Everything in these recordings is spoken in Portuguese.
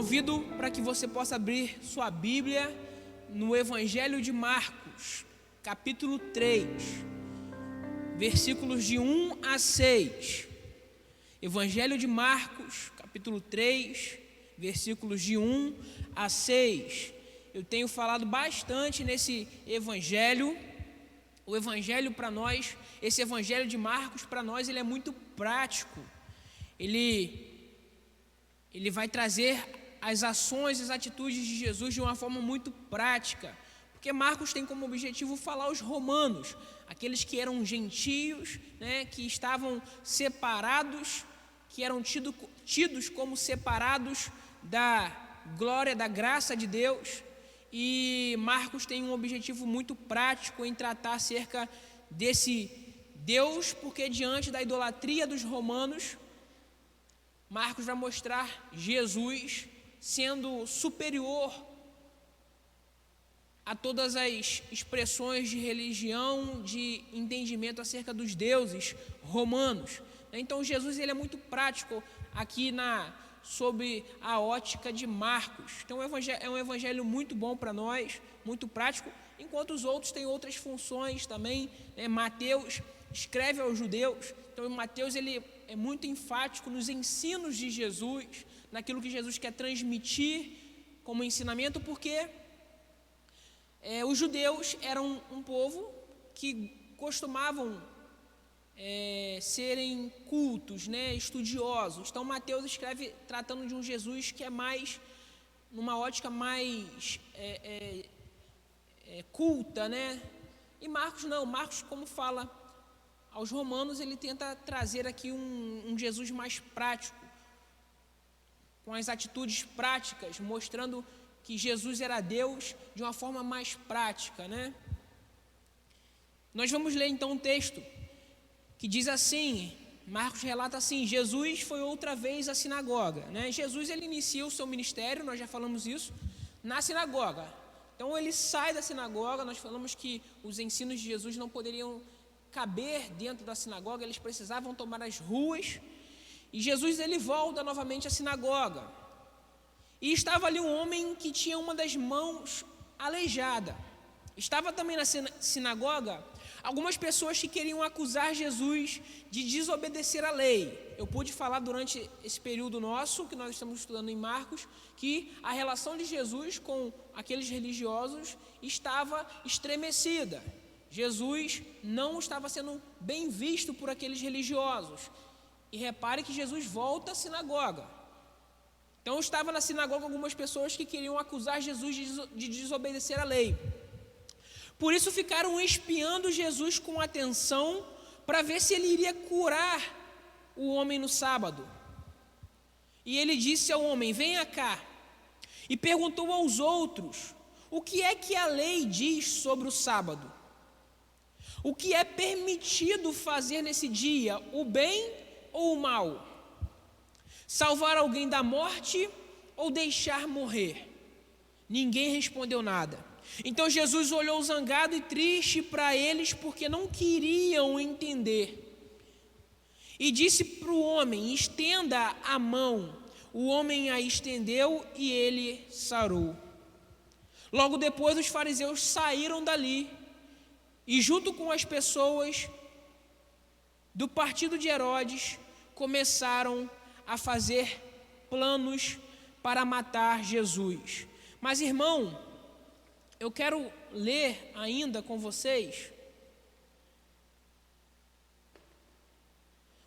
convido para que você possa abrir sua Bíblia no Evangelho de Marcos, capítulo 3, versículos de 1 a 6. Evangelho de Marcos, capítulo 3, versículos de 1 a 6. Eu tenho falado bastante nesse evangelho. O evangelho para nós, esse evangelho de Marcos para nós, ele é muito prático. Ele vai trazer as ações, as atitudes de Jesus de uma forma muito prática, porque Marcos tem como objetivo falar aos romanos, aqueles que eram gentios, que estavam separados, que eram tidos como separados da glória, da graça de Deus. E Marcos tem um objetivo muito prático em tratar acerca desse Deus, porque diante da idolatria dos romanos, Marcos vai mostrar Jesus sendo superior a todas as expressões de religião, de entendimento acerca dos deuses romanos. Então Jesus ele é muito prático aqui sob a ótica de Marcos. Então é um evangelho muito bom para nós, muito prático, enquanto os outros têm outras funções também. Mateus escreve aos judeus, então Mateus ele é muito enfático nos ensinos de Jesus, naquilo que Jesus quer transmitir como ensinamento, porque os judeus eram um povo que costumavam serem cultos, estudiosos. Então Mateus escreve tratando de um Jesus que é mais, numa ótica mais culta, E Marcos não, Marcos, como fala aos romanos, ele tenta trazer aqui um Jesus mais prático, com as atitudes práticas, mostrando que Jesus era Deus de uma forma mais prática, Nós vamos ler então um texto que diz assim, Marcos relata assim: Jesus foi outra vez à sinagoga, Jesus ele inicia o seu ministério, nós já falamos isso, na sinagoga. Então ele sai da sinagoga, nós falamos que os ensinos de Jesus não poderiam caber dentro da sinagoga, eles precisavam tomar as ruas, e Jesus ele volta novamente à sinagoga, e estava ali um homem que tinha uma das mãos aleijada. Estava também na sinagoga algumas pessoas que queriam acusar Jesus de desobedecer a lei. Eu pude falar durante esse período nosso, que nós estamos estudando em Marcos, que a relação de Jesus com aqueles religiosos estava estremecida. Jesus não estava sendo bem visto por aqueles religiosos. E repare que Jesus volta à sinagoga. Então estava na sinagoga algumas pessoas que queriam acusar Jesus de desobedecer a lei. Por isso ficaram espiando Jesus com atenção para ver se ele iria curar o homem no sábado. E ele disse ao homem: venha cá. E perguntou aos outros: o que é que a lei diz sobre o sábado? O que é permitido fazer nesse dia, o bem ou o mal? Salvar alguém da morte ou deixar morrer? Ninguém respondeu nada. Então Jesus olhou zangado e triste para eles, porque não queriam entender. E disse para o homem: estenda a mão. O homem a estendeu e ele sarou. Logo depois os fariseus saíram dali, e junto com as pessoas do partido de Herodes, começaram a fazer planos para matar Jesus. Mas, irmão, eu quero ler ainda com vocês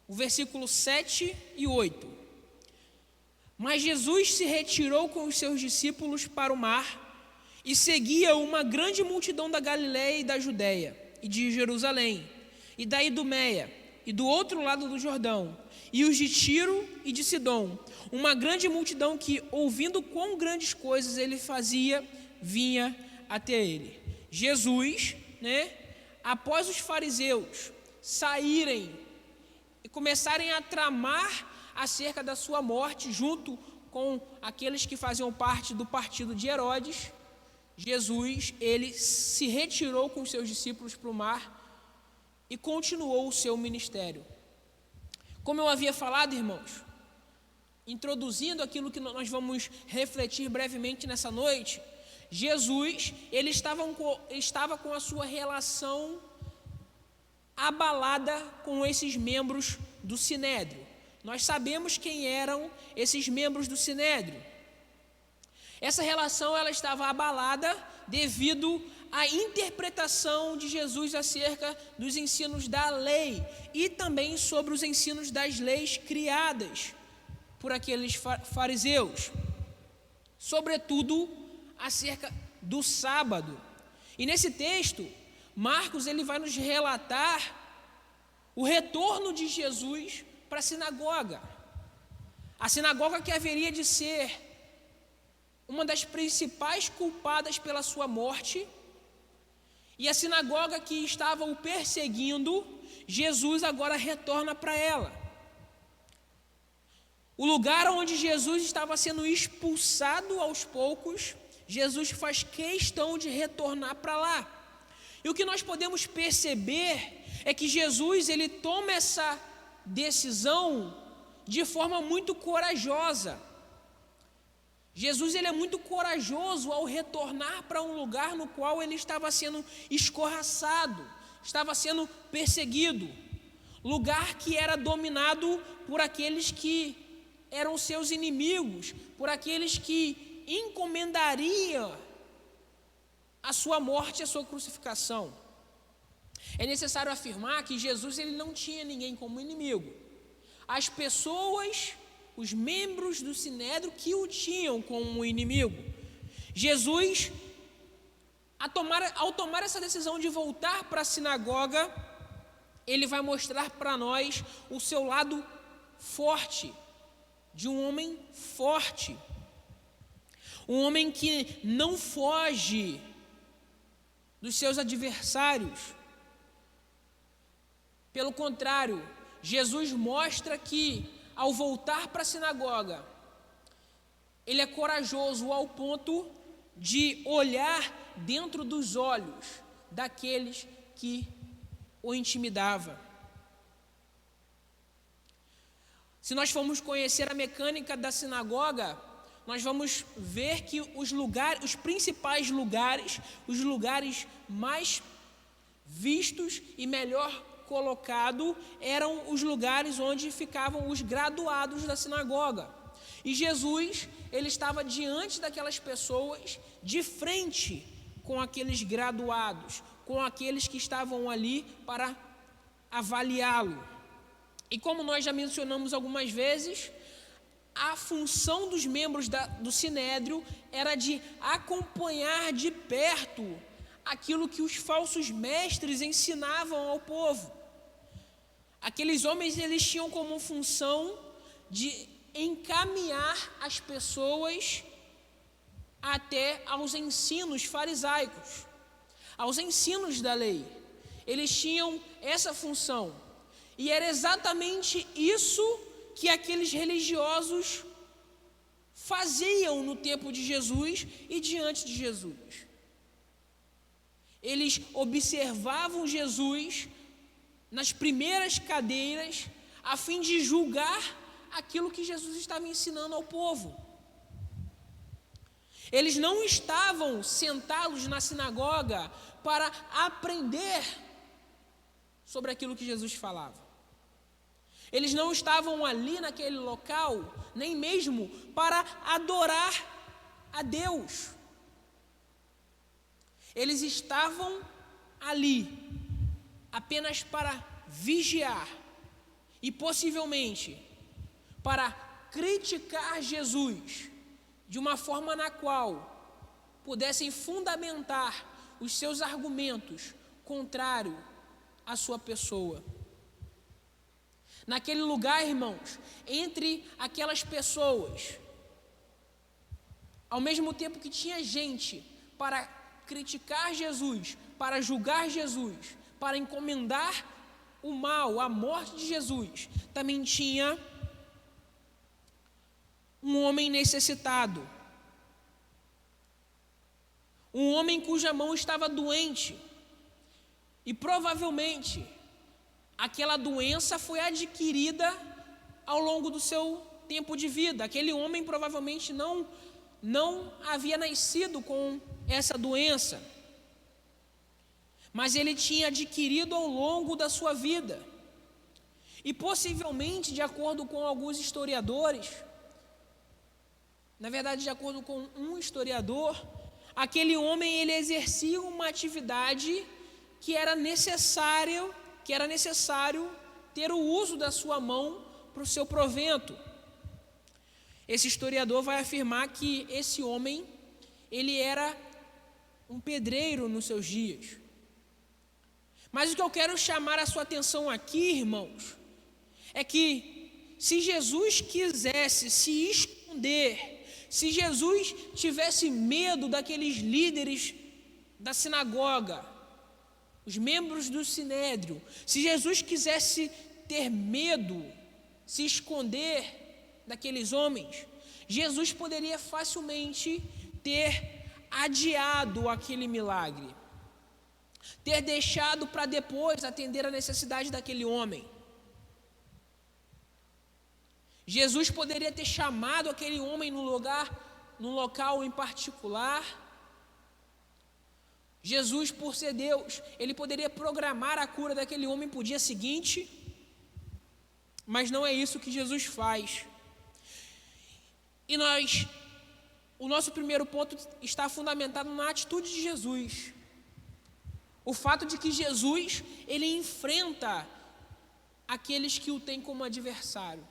o versículo 7 e 8. Mas Jesus se retirou com os seus discípulos para o mar, e seguia uma grande multidão da Galiléia e da Judéia, e de Jerusalém, e da Idumeia, e do outro lado do Jordão, e os de Tiro e de Sidom, uma grande multidão que, ouvindo quão grandes coisas ele fazia, vinha até ele. Jesus, após os fariseus saírem e começarem a tramar acerca da sua morte, junto com aqueles que faziam parte do partido de Herodes, Jesus, ele se retirou com os seus discípulos para o mar e continuou o seu ministério. Como eu havia falado, irmãos, introduzindo aquilo que nós vamos refletir brevemente nessa noite, Jesus, ele estava com a sua relação abalada com esses membros do Sinédrio. Nós sabemos quem eram esses membros do Sinédrio. Essa relação ela estava abalada devido à interpretação de Jesus acerca dos ensinos da lei e também sobre os ensinos das leis criadas por aqueles fariseus, sobretudo acerca do sábado. E nesse texto, Marcos ele vai nos relatar o retorno de Jesus para a sinagoga que haveria de ser uma das principais culpadas pela sua morte, e a sinagoga que estava o perseguindo, Jesus agora retorna para ela. O lugar onde Jesus estava sendo expulsado aos poucos, Jesus faz questão de retornar para lá. E o que nós podemos perceber é que Jesus ele toma essa decisão de forma muito corajosa. Jesus ele é muito corajoso ao retornar para um lugar no qual ele estava sendo escorraçado, estava sendo perseguido, lugar que era dominado por aqueles que eram seus inimigos, por aqueles que encomendariam a sua morte e a sua crucificação. É necessário afirmar que Jesus ele não tinha ninguém como inimigo. As pessoas, os membros do Sinédrio que o tinham como inimigo. Jesus, ao tomar essa decisão de voltar para a sinagoga, ele vai mostrar para nós o seu lado forte, de um homem forte, um homem que não foge dos seus adversários. Pelo contrário, Jesus mostra que, ao voltar para a sinagoga, ele é corajoso ao ponto de olhar dentro dos olhos daqueles que o intimidavam. Se nós formos conhecer a mecânica da sinagoga, nós vamos ver que os principais lugares, os lugares mais vistos e melhor colocados, eram os lugares onde ficavam os graduados da sinagoga. E Jesus, ele estava diante daquelas pessoas, de frente com aqueles graduados, com aqueles que estavam ali para avaliá-lo. E como nós já mencionamos algumas vezes, a função dos membros do Sinédrio era de acompanhar de perto aquilo que os falsos mestres ensinavam ao povo. Aqueles homens eles tinham como função de encaminhar as pessoas até aos ensinos farisaicos, aos ensinos da lei. Eles tinham essa função. E era exatamente isso que aqueles religiosos faziam no tempo de Jesus e diante de Jesus. Eles observavam Jesus nas primeiras cadeiras a fim de julgar aquilo que Jesus estava ensinando ao povo. Eles não estavam sentados na sinagoga para aprender sobre aquilo que Jesus falava. Eles não estavam ali naquele local, nem mesmo para adorar a Deus. Eles estavam ali apenas para vigiar e possivelmente para criticar Jesus de uma forma na qual pudessem fundamentar os seus argumentos contrário à sua pessoa. Naquele lugar, irmãos, entre aquelas pessoas, ao mesmo tempo que tinha gente para criticar Jesus, para julgar Jesus, para encomendar o mal, a morte de Jesus, também tinha um homem necessitado, um homem cuja mão estava doente, e provavelmente aquela doença foi adquirida ao longo do seu tempo de vida. Aquele homem provavelmente não havia nascido com essa doença, mas ele tinha adquirido ao longo da sua vida. E possivelmente, de acordo com alguns historiadores, na verdade, de acordo com um historiador, aquele homem ele exercia uma atividade que era necessário ter o uso da sua mão para o seu provento. Esse historiador vai afirmar que esse homem ele era um pedreiro nos seus dias. Mas o que eu quero chamar a sua atenção aqui, irmãos, é que se Jesus quisesse se esconder, se Jesus tivesse medo daqueles líderes da sinagoga, os membros do Sinédrio, se Jesus quisesse ter medo, se esconder daqueles homens, Jesus poderia facilmente ter adiado aquele milagre, ter deixado para depois atender a necessidade daquele homem. Jesus poderia ter chamado aquele homem num local em particular. Jesus, por ser Deus, ele poderia programar a cura daquele homem para o dia seguinte, mas não é isso que Jesus faz. E o nosso primeiro ponto está fundamentado na atitude de Jesus. O fato de que Jesus, ele enfrenta aqueles que o têm como adversário.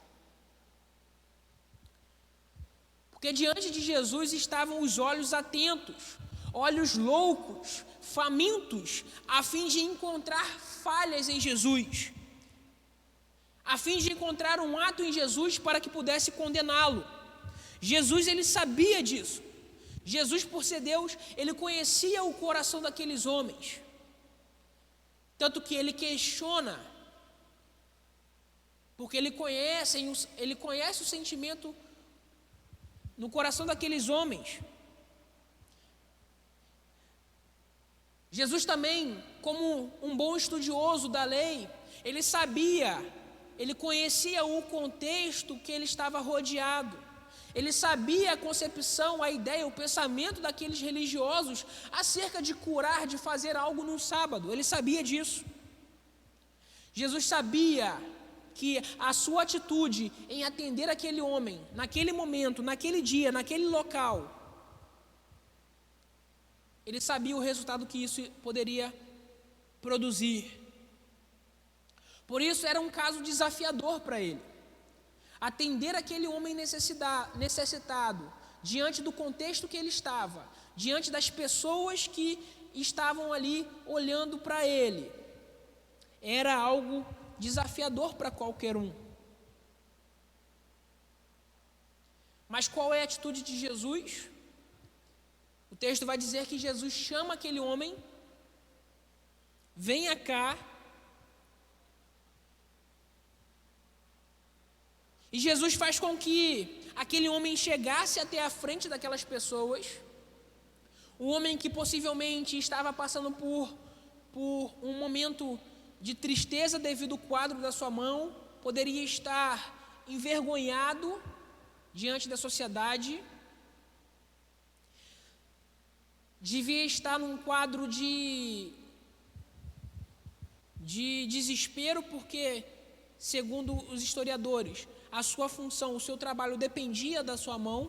Porque diante de Jesus estavam os olhos atentos, olhos loucos, famintos, a fim de encontrar falhas em Jesus, a fim de encontrar um ato em Jesus para que pudesse condená-lo. Jesus, ele sabia disso. Jesus, por ser Deus, ele conhecia o coração daqueles homens, tanto que ele questiona, porque ele conhece o sentimento no coração daqueles homens. Jesus também, como um bom estudioso da lei, ele conhecia o contexto que ele estava rodeado. Ele sabia a concepção, a ideia, o pensamento daqueles religiosos acerca de curar, de fazer algo no sábado. Ele sabia disso. Jesus sabia que a sua atitude em atender aquele homem, naquele momento, naquele dia, naquele local, ele sabia o resultado que isso poderia produzir. Por isso era um caso desafiador para ele. Atender aquele homem necessitado, diante do contexto que ele estava, diante das pessoas que estavam ali olhando para ele, era algo desafiador para qualquer um. Mas qual é a atitude de Jesus? O texto vai dizer que Jesus chama aquele homem, venha cá, e Jesus faz com que aquele homem chegasse até a frente daquelas pessoas, um homem que possivelmente estava passando por um momento de tristeza devido ao quadro da sua mão, poderia estar envergonhado diante da sociedade, devia estar num quadro de desespero, porque, segundo os historiadores, a sua função, o seu trabalho dependia da sua mão.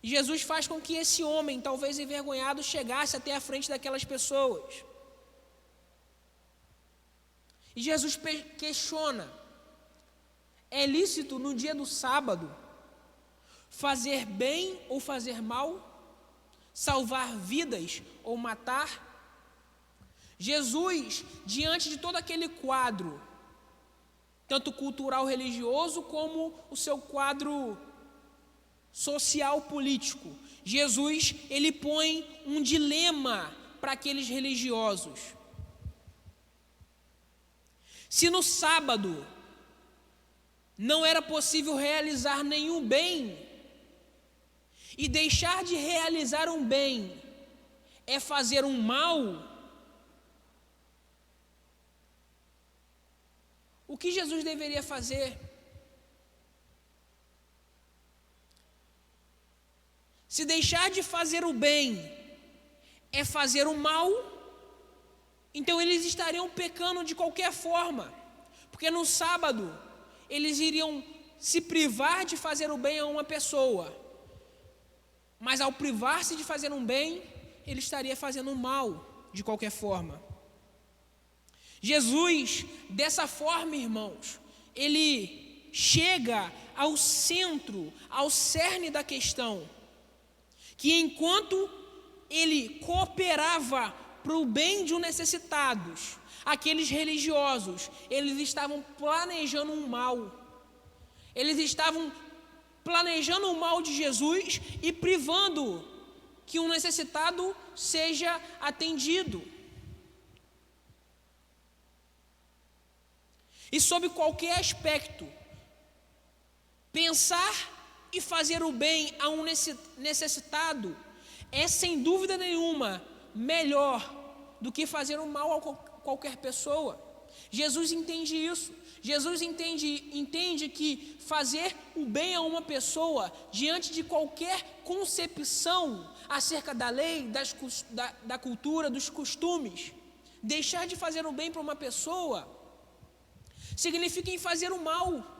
E Jesus faz com que esse homem, talvez envergonhado, chegasse até a frente daquelas pessoas. E Jesus questiona: é lícito no dia do sábado fazer bem ou fazer mal? Salvar vidas ou matar? Jesus, diante de todo aquele quadro, tanto cultural religioso como o seu quadro social político, Jesus, ele põe um dilema para aqueles religiosos. Se no sábado não era possível realizar nenhum bem, e deixar de realizar um bem é fazer um mal, o que Jesus deveria fazer? Se deixar de fazer o bem é fazer o mal, então eles estariam pecando de qualquer forma, porque no sábado eles iriam se privar de fazer o bem a uma pessoa, mas ao privar-se de fazer um bem, ele estaria fazendo um mal de qualquer forma. Jesus, dessa forma, irmãos, ele chega ao centro, ao cerne da questão, que enquanto ele cooperava para o bem de um necessitados, aqueles religiosos, eles estavam planejando um mal. Eles estavam planejando o mal de Jesus e privando que um necessitado seja atendido. E sob qualquer aspecto, pensar e fazer o bem a um necessitado é sem dúvida nenhuma melhor do que fazer o mal a qualquer pessoa. Jesus entende isso. Jesus entende que fazer o bem a uma pessoa, diante de qualquer concepção acerca da lei, da cultura, dos costumes, deixar de fazer o bem para uma pessoa, significa em fazer o mal.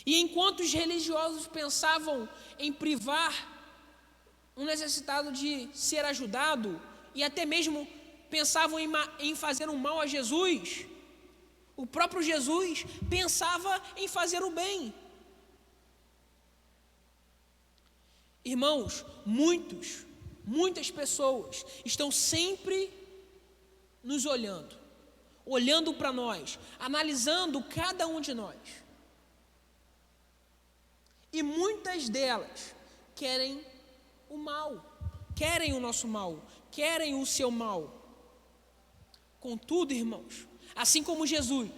E enquanto os religiosos pensavam em privar um necessitado de ser ajudado, e até mesmo pensavam em fazer um mal a Jesus, o próprio Jesus pensava em fazer o bem. Irmãos, muitas pessoas estão sempre nos olhando para nós, analisando cada um de nós. E muitas delas querem o mal, querem o nosso mal, querem o seu mal. Contudo, irmãos, assim como Jesus,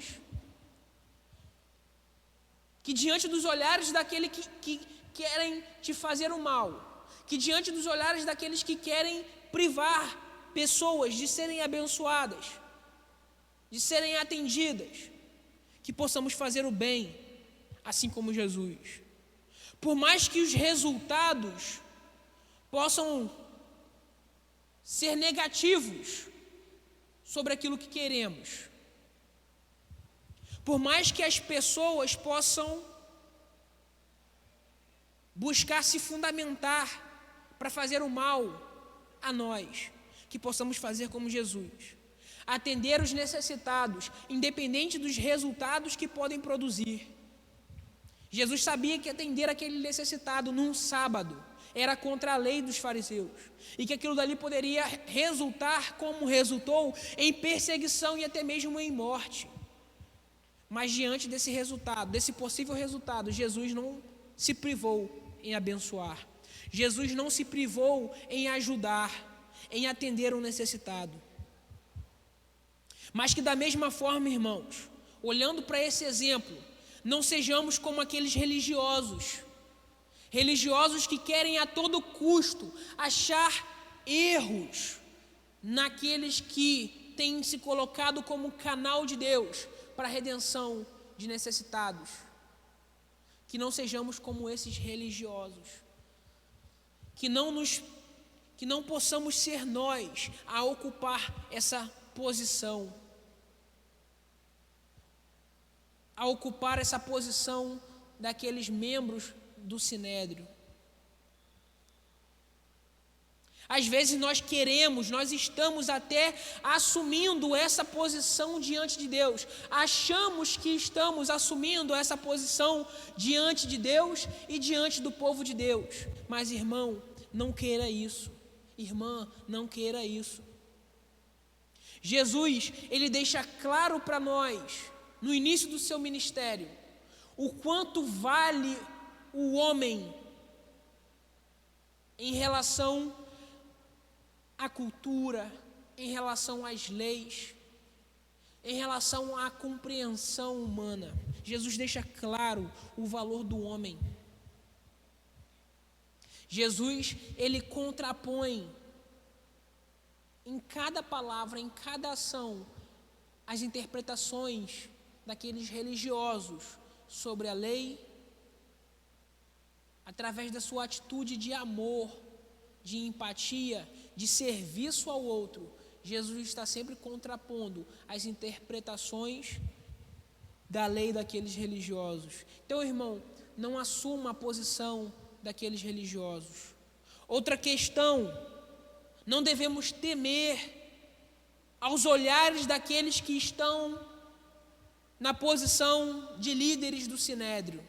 que diante dos olhares daquele que querem te fazer o mal, que diante dos olhares daqueles que querem privar pessoas de serem abençoadas, de serem atendidas, que possamos fazer o bem, assim como Jesus. Por mais que os resultados possam ser negativos sobre aquilo que queremos, por mais que as pessoas possam buscar se fundamentar para fazer o mal a nós, que possamos fazer como Jesus, atender os necessitados, independente dos resultados que podem produzir. Jesus sabia que atender aquele necessitado num sábado era contra a lei dos fariseus, e que aquilo dali poderia resultar, como resultou, em perseguição e até mesmo em morte. Mas diante desse resultado, desse possível resultado, Jesus não se privou em abençoar. Jesus não se privou em ajudar, em atender o necessitado. Mas que da mesma forma, irmãos, olhando para esse exemplo, não sejamos como aqueles religiosos que querem a todo custo achar erros naqueles que têm se colocado como canal de Deus para a redenção de necessitados. Que não sejamos como esses religiosos, que não possamos ser nós a ocupar essa posição, daqueles membros do Sinédrio. Às vezes nós estamos até assumindo essa posição diante de Deus, achamos que estamos assumindo essa posição diante de Deus e diante do povo de Deus, mas irmão, não queira isso, irmã, não queira isso. Jesus, ele deixa claro para nós, no início do seu ministério, o quanto vale o homem em relação à cultura, em relação às leis, em relação à compreensão humana. Jesus deixa claro o valor do homem. Jesus, ele contrapõe em cada palavra, em cada ação, as interpretações daqueles religiosos sobre a lei, através da sua atitude de amor, de empatia, de serviço ao outro, Jesus está sempre contrapondo as interpretações da lei daqueles religiosos. Então, irmão, não assuma a posição daqueles religiosos. Outra questão, não devemos temer aos olhares daqueles que estão na posição de líderes do Sinédrio.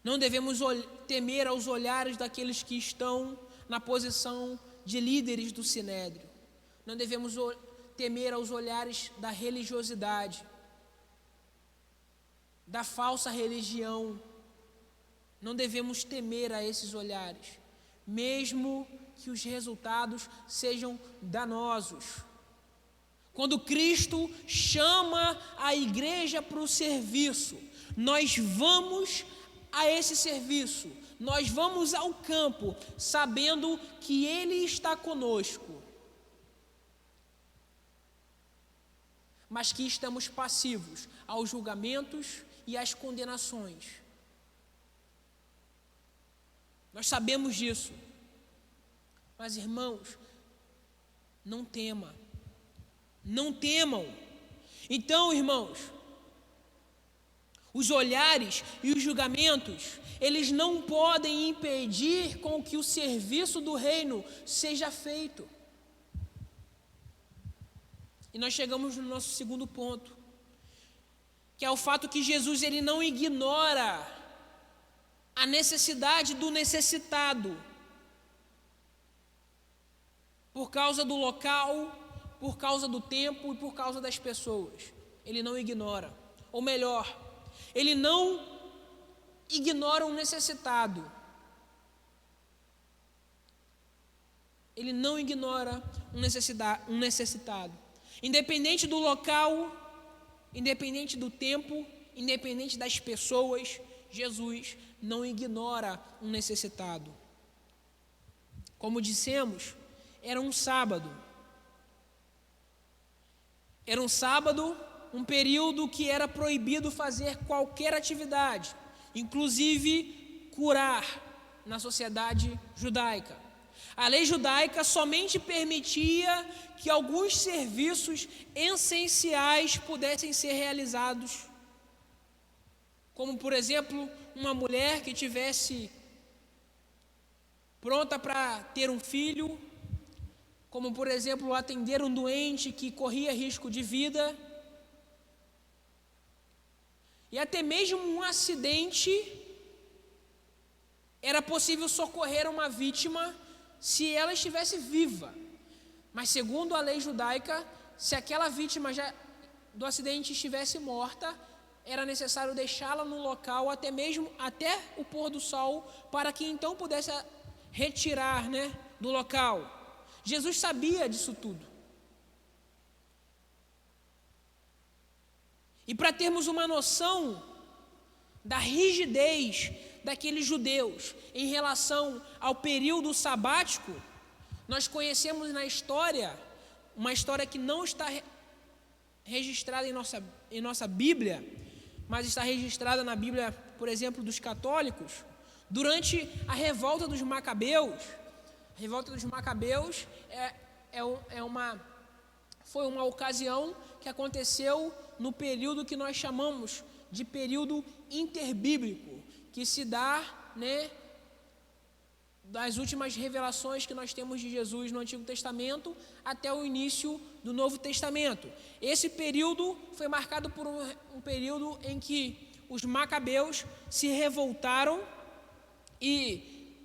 Não devemos temer aos olhares daqueles que estão na posição de líderes do Sinédrio. Não devemos temer aos olhares da religiosidade, da falsa religião. Não devemos temer a esses olhares, mesmo que os resultados sejam danosos. Quando Cristo chama a igreja para o serviço, nós vamos a esse serviço, nós vamos ao campo, sabendo que Ele está conosco, mas que estamos passivos aos julgamentos e às condenações. Nós sabemos disso. Mas, irmãos, não temam. Então, irmãos, os olhares e os julgamentos, eles não podem impedir com que o serviço do reino seja feito. E nós chegamos no nosso segundo ponto, que é o fato que Jesus ele não ignora a necessidade do necessitado, por causa do local, por causa do tempo e por causa das pessoas. Ele não ignora, ou melhor, ele não ignora um necessitado. Ele não ignora um necessitado. Independente do local, independente do tempo, independente das pessoas, Jesus não ignora um necessitado. Como dissemos, era um sábado. Era um sábado, um período que era proibido fazer qualquer atividade, inclusive curar na sociedade judaica. A lei judaica somente permitia que alguns serviços essenciais pudessem ser realizados, como, por exemplo, uma mulher que estivesse pronta para ter um filho, como, por exemplo, atender um doente que corria risco de vida, e até mesmo um acidente. Era possível socorrer uma vítima se ela estivesse viva, mas segundo a lei judaica, se aquela vítima do acidente estivesse morta, era necessário deixá-la no local até o pôr do sol, para que então pudesse retirar, do local. Jesus sabia disso tudo. E para termos uma noção da rigidez daqueles judeus em relação ao período sabático, nós conhecemos na história, uma história que não está registrada em nossa Bíblia, mas está registrada na Bíblia, por exemplo, dos católicos, durante a revolta dos Macabeus. A revolta dos Macabeus foi uma ocasião que aconteceu no período que nós chamamos de período interbíblico, que se dá, das últimas revelações que nós temos de Jesus no Antigo Testamento até o início do Novo Testamento. Esse período foi marcado por um período em que os Macabeus se revoltaram, e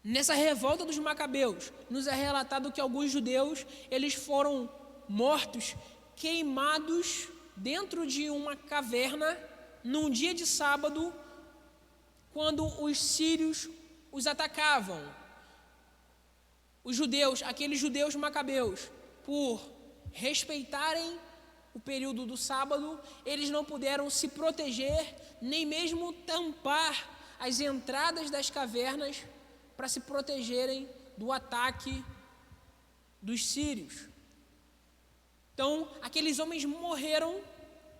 nessa revolta dos Macabeus nos é relatado que alguns judeus eles foram mortos, queimados dentro de uma caverna num dia de sábado, quando os sírios os atacavam. Os judeus, aqueles judeus macabeus, por respeitarem o período do sábado, eles não puderam se proteger, nem mesmo tampar as entradas das cavernas para se protegerem do ataque dos sírios. Então, aqueles homens morreram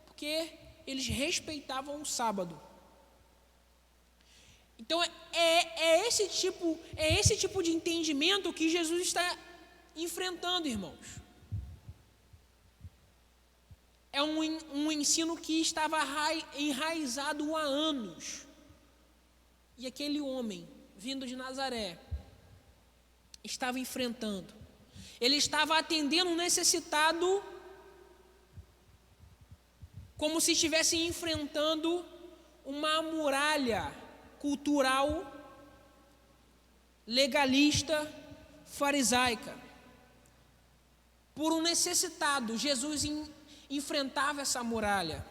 porque eles respeitavam o sábado. Então é esse tipo de entendimento que Jesus está enfrentando, irmãos. É um ensino que estava enraizado há anos. E aquele homem, vindo de Nazaré, estava enfrentando. Ele estava atendendo um necessitado como se estivesse enfrentando uma muralha cultural, legalista, farisaica. Por um necessitado, Jesus enfrentava essa muralha.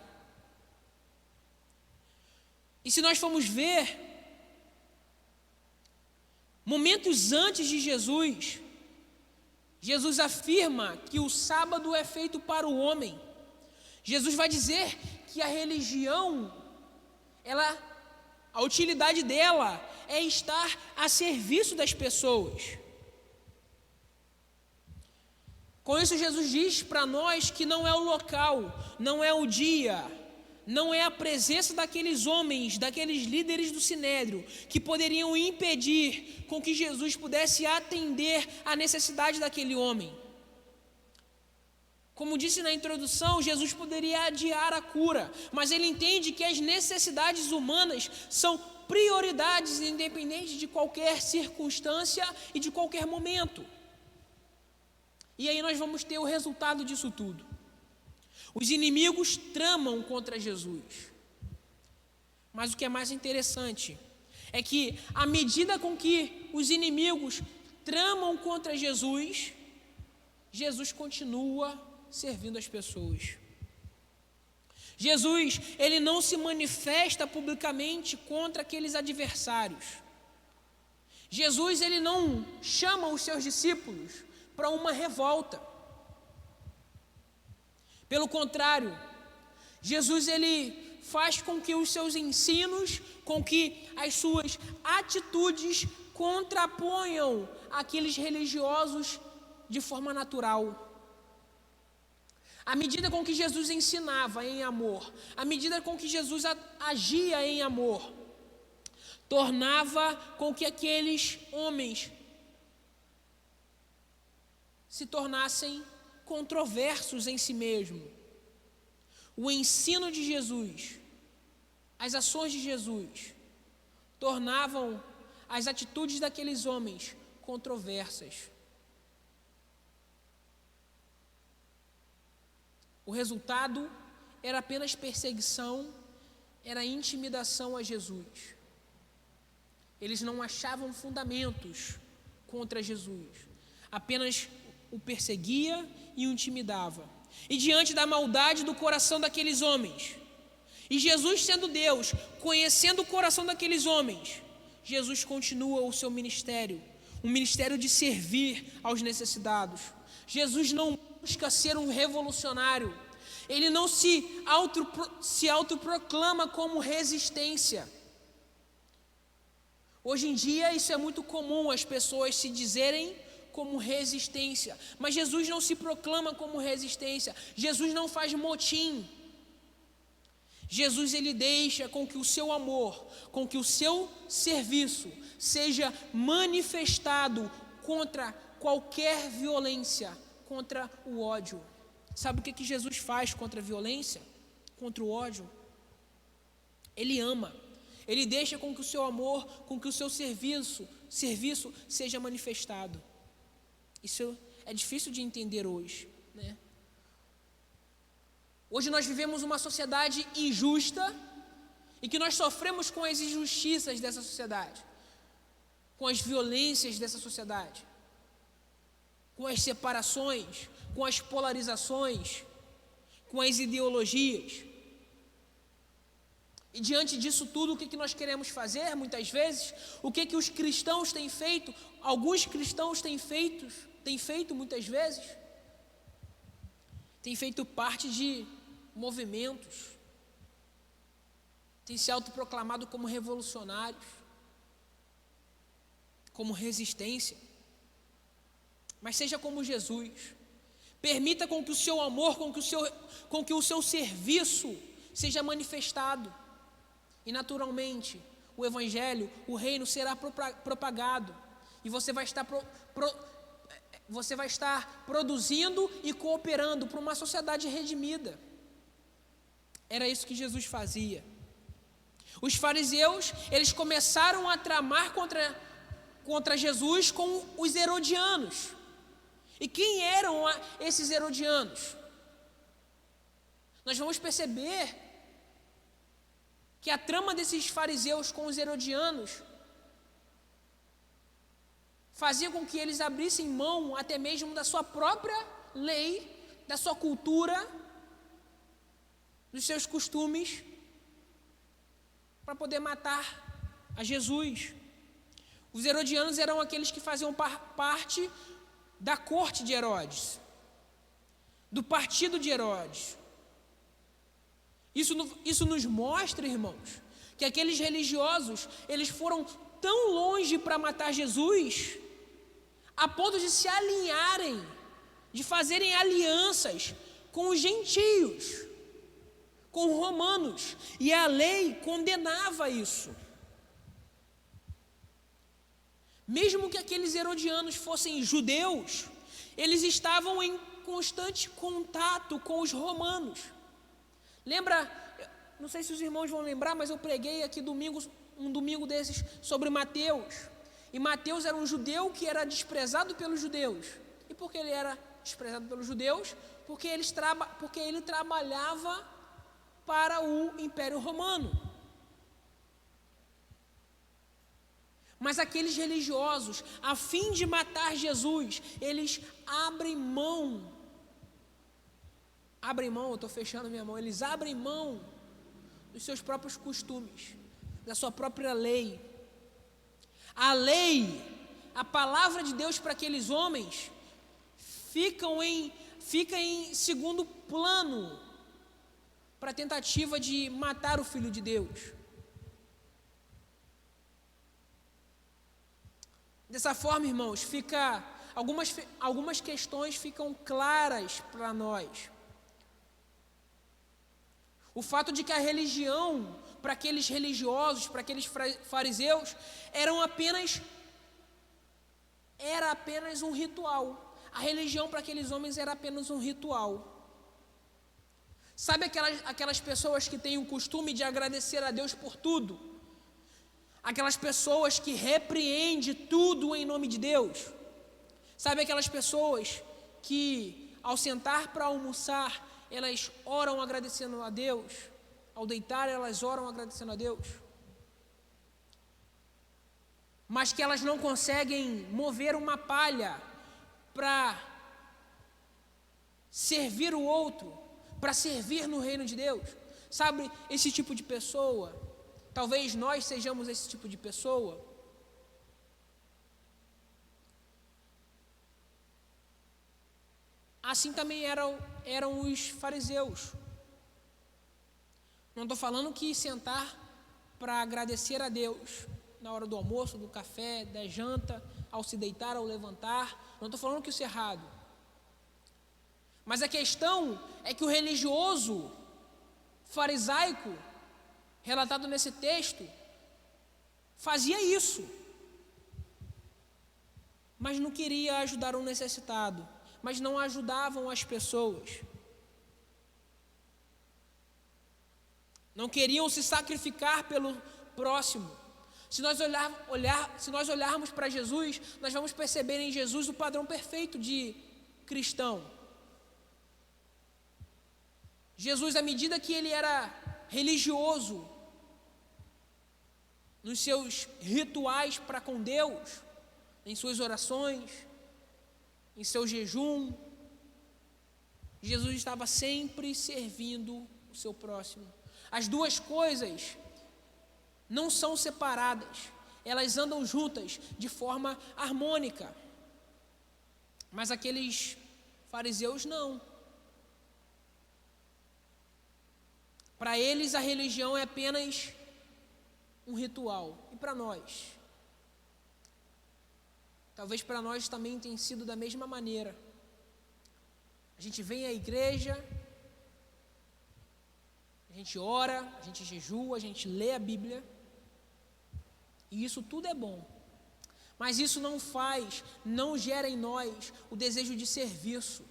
E se nós formos ver, momentos antes de Jesus afirma que o sábado é feito para o homem. Jesus vai dizer que a religião, a utilidade dela é estar a serviço das pessoas. Com isso, Jesus diz para nós que não é o local, não é o dia, não é a presença daqueles homens, daqueles líderes do Sinédrio, que poderiam impedir com que Jesus pudesse atender à necessidade daquele homem. Como disse na introdução, Jesus poderia adiar a cura, mas ele entende que as necessidades humanas são prioridades independentes de qualquer circunstância e de qualquer momento. E aí nós vamos ter o resultado disso tudo. Os inimigos tramam contra Jesus. Mas o que é mais interessante é que, à medida com que os inimigos tramam contra Jesus, Jesus continua servindo as pessoas. Jesus, ele não se manifesta publicamente contra aqueles adversários. Jesus, ele não chama os seus discípulos para uma revolta. Pelo contrário, Jesus, ele faz com que os seus ensinos, com que as suas atitudes contraponham aqueles religiosos de forma natural. À medida com que Jesus ensinava em amor, à medida com que Jesus agia em amor, tornava com que aqueles homens se tornassem controversos em si mesmo. O ensino de Jesus, as ações de Jesus, tornavam as atitudes daqueles homens controversas. O resultado era apenas perseguição, era intimidação a Jesus. Eles não achavam fundamentos contra Jesus, apenas o perseguia e o intimidava. E diante da maldade do coração daqueles homens, e Jesus sendo Deus, conhecendo o coração daqueles homens, Jesus continua o seu ministério, um ministério de servir aos necessitados. Jesus não busca ser um revolucionário, ele não se autoproclama como resistência. Hoje em dia isso é muito comum, as pessoas se dizerem como resistência, mas Jesus não se proclama como resistência, Jesus não faz motim. Jesus, ele deixa com que o seu amor, com que o seu serviço seja manifestado contra qualquer violência, contra o ódio. Sabe o que Jesus faz contra a violência? Contra o ódio? Ele ama. Ele deixa com que o seu amor, com que o seu serviço seja manifestado. Isso é difícil de entender hoje, né? Hoje nós vivemos uma sociedade injusta e que nós sofremos com as injustiças dessa sociedade, com as violências dessa sociedade, com as separações, com as polarizações, com as ideologias. E diante disso tudo, o que nós queremos fazer muitas vezes? O que os cristãos têm feito? Alguns cristãos têm feito muitas vezes? Têm feito parte de movimentos, têm se autoproclamado como revolucionários, como resistência. Mas seja como Jesus, permita com que o seu amor, com que o seu serviço seja manifestado. E naturalmente, o evangelho, o reino será propagado. E você vai estar produzindo e cooperando para uma sociedade redimida. Era isso que Jesus fazia. Os fariseus, eles começaram a tramar contra Jesus com os herodianos. E quem eram esses herodianos? Nós vamos perceber que a trama desses fariseus com os herodianos fazia com que eles abrissem mão até mesmo da sua própria lei, da sua cultura, dos seus costumes, para poder matar a Jesus. Os herodianos eram aqueles que faziam parte da corte de Herodes, do partido de Herodes. Isso nos mostra, irmãos, que aqueles religiosos, eles foram tão longe para matar Jesus, a ponto de se alinharem, de fazerem alianças com os gentios, com os romanos, e a lei condenava isso. Mesmo que aqueles herodianos fossem judeus, eles estavam em constante contato com os romanos. Lembra, não sei se os irmãos vão lembrar, mas eu preguei aqui um domingo desses sobre Mateus. E Mateus era um judeu que era desprezado pelos judeus. E por que ele era desprezado pelos judeus? Porque ele trabalhava para o Império Romano. Mas aqueles religiosos, a fim de matar Jesus, eles abrem mão, eu estou fechando minha mão, eles abrem mão dos seus próprios costumes, da sua própria lei. A lei, a palavra de Deus para aqueles homens, fica em segundo plano para a tentativa de matar o Filho de Deus. Dessa forma, irmãos, algumas questões ficam claras para nós. O fato de que a religião, para aqueles religiosos, para aqueles fariseus, era apenas um ritual. A religião para aqueles homens era apenas um ritual. Sabe aquelas pessoas que têm o costume de agradecer a Deus por tudo? Aquelas pessoas que repreendem tudo em nome de Deus? Sabe aquelas pessoas que, ao sentar para almoçar, elas oram agradecendo a Deus? Ao deitar, elas oram agradecendo a Deus? Mas que elas não conseguem mover uma palha para servir o outro, para servir no reino de Deus. Sabe, esse tipo de pessoa, talvez nós sejamos esse tipo de pessoa. Assim também eram os fariseus. Não estou falando que sentar para agradecer a Deus na hora do almoço, do café, da janta, ao se deitar, ao levantar, não estou falando que isso é errado. Mas a questão é que o religioso farisaico, relatado nesse texto, fazia isso, mas não queria ajudar um necessitado, mas não ajudavam as pessoas. Não queriam se sacrificar pelo próximo. Se nós olharmos para Jesus, nós vamos perceber em Jesus o padrão perfeito de cristão. Jesus, à medida que ele era religioso nos seus rituais para com Deus, em suas orações, em seu jejum, Jesus estava sempre servindo o seu próximo. As duas coisas não são separadas, elas andam juntas de forma harmônica. Mas aqueles fariseus não. Para eles a religião é apenas um ritual. E para nós? Talvez para nós também tenha sido da mesma maneira. A gente vem à igreja, a gente ora, a gente jejua, a gente lê a Bíblia, E isso tudo é bom. Mas isso não gera em nós o desejo de serviço.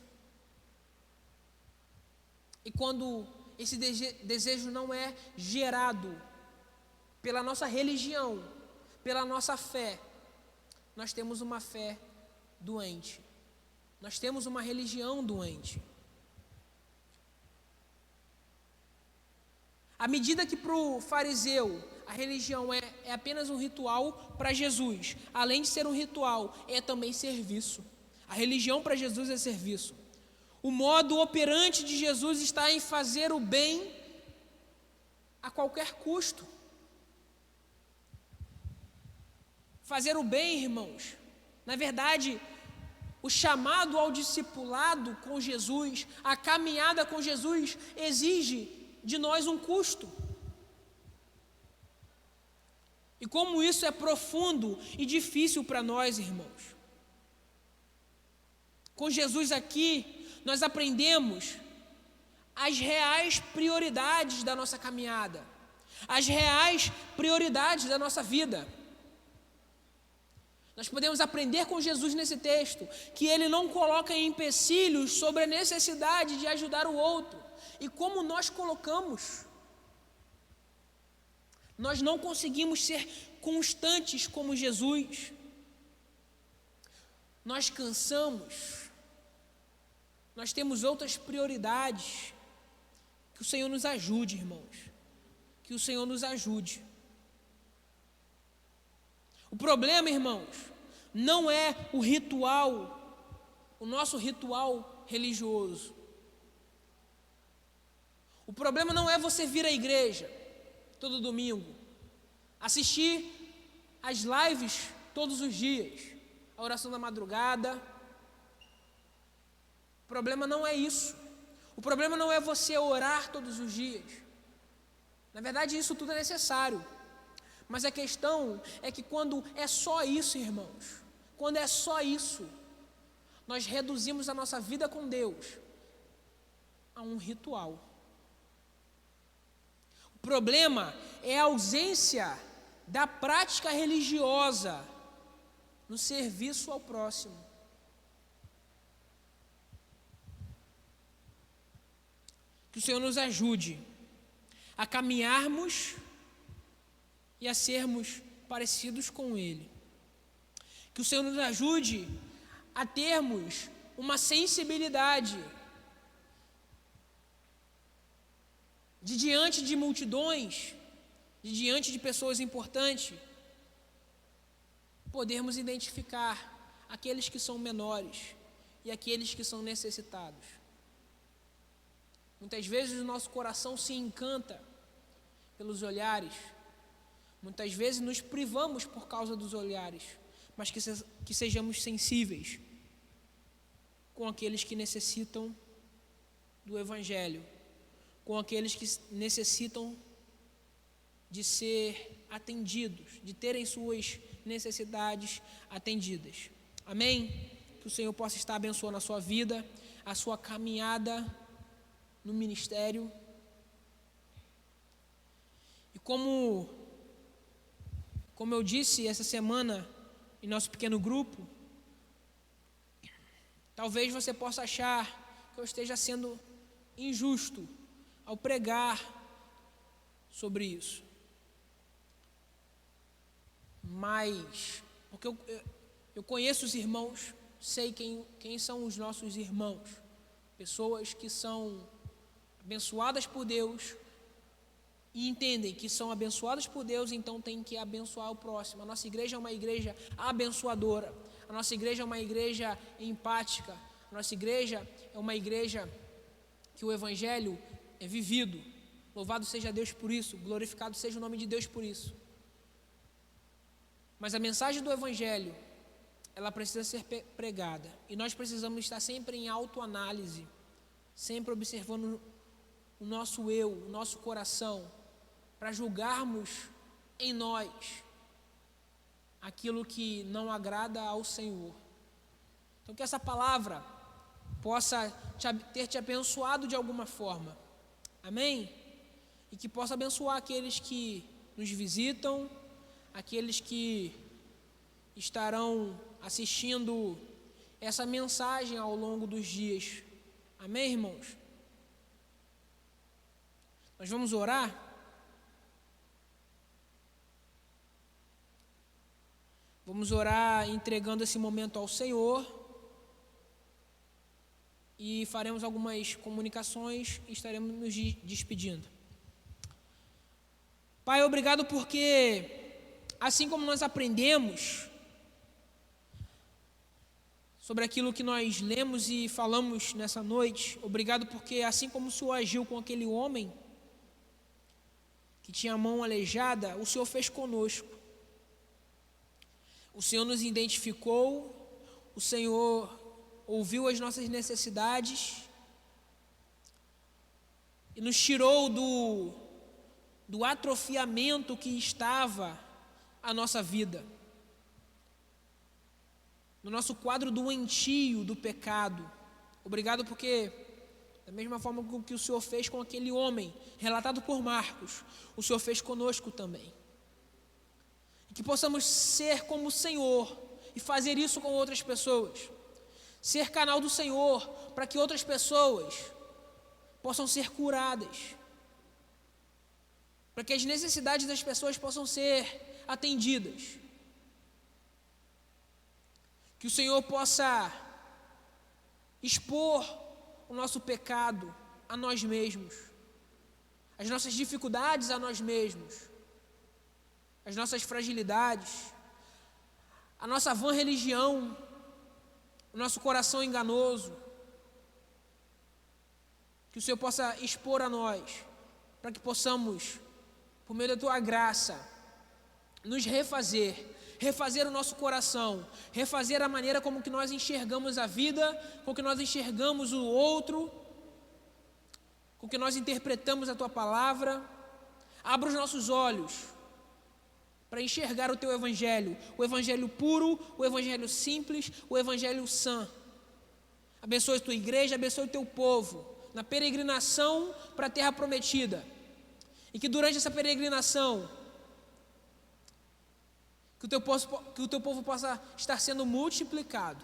E quando esse desejo não é gerado pela nossa religião, pela nossa fé, nós temos uma fé doente. Nós temos uma religião doente. À medida que para o fariseu a religião é apenas um ritual, para Jesus, além de ser um ritual, é também serviço. A religião para Jesus é serviço. O modo operante de Jesus está em fazer o bem a qualquer custo. Fazer o bem, irmãos, na verdade, o chamado ao discipulado com Jesus, a caminhada com Jesus, exige de nós um custo. E como isso é profundo e difícil para nós, irmãos. Com Jesus aqui, nós aprendemos as reais prioridades da nossa caminhada, as reais prioridades da nossa vida. Nós podemos aprender com Jesus nesse texto que ele não coloca empecilhos sobre a necessidade de ajudar o outro. E como nós colocamos, nós não conseguimos ser constantes como Jesus. Nós cansamos. Nós temos outras prioridades. Que o Senhor nos ajude, irmãos. Que o Senhor nos ajude. O problema, irmãos, não é o ritual, o nosso ritual religioso. O problema não é você vir à igreja todo domingo, assistir as lives todos os dias, a oração da madrugada. O problema não é isso. O problema não é você orar todos os dias. Na verdade, isso tudo é necessário. Mas a questão é que quando é só isso, irmãos, quando é só isso, nós reduzimos a nossa vida com Deus a um ritual. O problema é a ausência da prática religiosa no serviço ao próximo. Que o Senhor nos ajude a caminharmos e a sermos parecidos com Ele. Que o Senhor nos ajude a termos uma sensibilidade de diante de multidões, de diante de pessoas importantes, podermos identificar aqueles que são menores e aqueles que são necessitados. Muitas vezes o nosso coração se encanta pelos olhares. Muitas vezes nos privamos por causa dos olhares, mas que sejamos sensíveis com aqueles que necessitam do Evangelho, com aqueles que necessitam de ser atendidos, de terem suas necessidades atendidas. Amém? Que o Senhor possa estar abençoando a sua vida, a sua caminhada no ministério. E como eu disse essa semana em nosso pequeno grupo, talvez você possa achar que eu esteja sendo injusto ao pregar sobre isso. Mas, porque eu conheço os irmãos, sei quem são os nossos irmãos, pessoas que são abençoadas por Deus, e entendem que são abençoadas por Deus, então tem que abençoar o próximo. A nossa igreja é uma igreja abençoadora, a nossa igreja é uma igreja empática, a nossa igreja é uma igreja que o Evangelho é vivido. Louvado seja Deus por isso, glorificado seja o nome de Deus por isso. Mas a mensagem do Evangelho, ela precisa ser pregada, e nós precisamos estar sempre em autoanálise, sempre observando o nosso eu, o nosso coração, para julgarmos em nós aquilo que não agrada ao Senhor. Então que essa palavra possa ter te abençoado de alguma forma, amém? E que possa abençoar aqueles que nos visitam, aqueles que estarão assistindo essa mensagem ao longo dos dias. Amém, irmãos? Nós vamos orar. Vamos orar entregando esse momento ao Senhor e faremos algumas comunicações e estaremos nos despedindo. Pai, obrigado porque, assim como nós aprendemos sobre aquilo que nós lemos e falamos nessa noite, obrigado porque, assim como o Senhor agiu com aquele homem que tinha a mão aleijada, o Senhor fez conosco. O Senhor nos identificou, o Senhor ouviu as nossas necessidades e nos tirou do atrofiamento que estava a nossa vida, no nosso quadro doentio do pecado. Obrigado porque, da mesma forma que o Senhor fez com aquele homem, relatado por Marcos, o Senhor fez conosco também. Que possamos ser como o Senhor e fazer isso com outras pessoas. Ser canal do Senhor para que outras pessoas possam ser curadas. Para que as necessidades das pessoas possam ser atendidas. Que o Senhor possa expor o nosso pecado a nós mesmos. As nossas dificuldades a nós mesmos. As nossas fragilidades, a nossa vã religião, o nosso coração enganoso, que o Senhor possa expor a nós, para que possamos, por meio da Tua graça, nos refazer o nosso coração, refazer a maneira como que nós enxergamos a vida, como que nós enxergamos o outro, como que nós interpretamos a Tua palavra. Abra os nossos olhos para enxergar o Teu Evangelho, o Evangelho puro, o Evangelho simples, o Evangelho sã. Abençoe a Tua igreja, abençoe o Teu povo, na peregrinação para a terra prometida. E que durante essa peregrinação, que o Teu povo possa estar sendo multiplicado.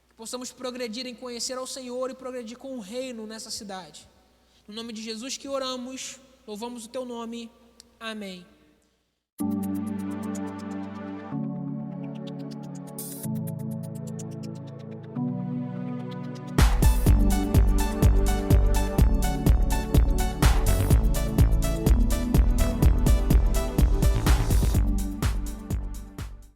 Que possamos progredir em conhecer ao Senhor e progredir com o reino nessa cidade. No nome de Jesus que oramos, louvamos o Teu nome. Amém.